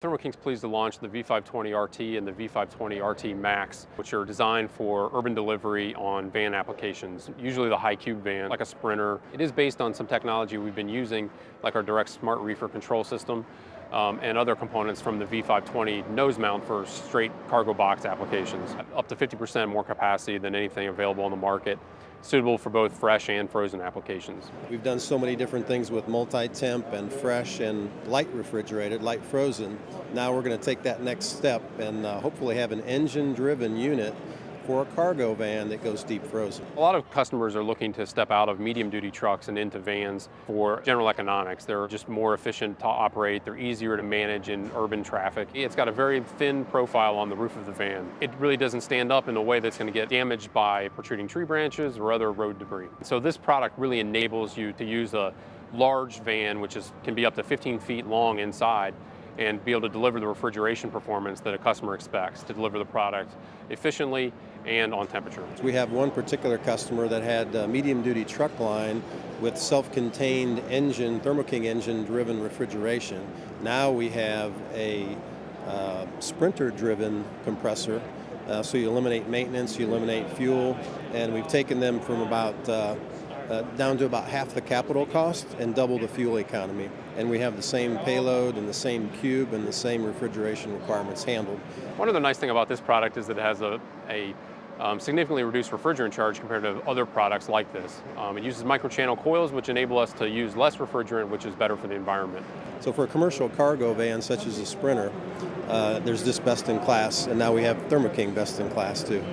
Thermo King's pleased to launch the V-520 RT and the V-520 RT Max, which are designed for urban delivery on van applications, usually the high cube van, like a Sprinter. It is based on some technology we've been using, like our direct smart reefer control system, and other components from the V-520 Nosemount for straight cargo box applications. Up to 50% more capacity than anything available on the market, suitable for both fresh and frozen applications. We've done so many different things with multi-temp and fresh and light refrigerated, light frozen. Now we're going to take that next step and hopefully have an engine-driven unit for a cargo van that goes deep frozen. A lot of customers are looking to step out of medium-duty trucks and into vans for general economics. They're just more efficient to operate. They're easier to manage in urban traffic. It's got a very thin profile on the roof of the van. It really doesn't stand up in a way that's going to get damaged by protruding tree branches or other road debris. So this product really enables you to use a large van, which can be up to 15 feet long inside, and be able to deliver the refrigeration performance that a customer expects to deliver the product efficiently and on temperature. We have one particular customer that had a medium-duty truck line with self-contained engine, Thermo King engine-driven refrigeration. Now we have a Sprinter-driven compressor, so you eliminate maintenance, you eliminate fuel, and we've taken them from about down to about half the capital cost and double the fuel economy. And we have the same payload and the same cube and the same refrigeration requirements handled. One of the nice things about this product is that it has a significantly reduced refrigerant charge compared to other products like this. It uses microchannel coils, which enable us to use less refrigerant, which is better for the environment. So for a commercial cargo van such as a Sprinter, there's this best in class, and now we have Thermo King best in class too.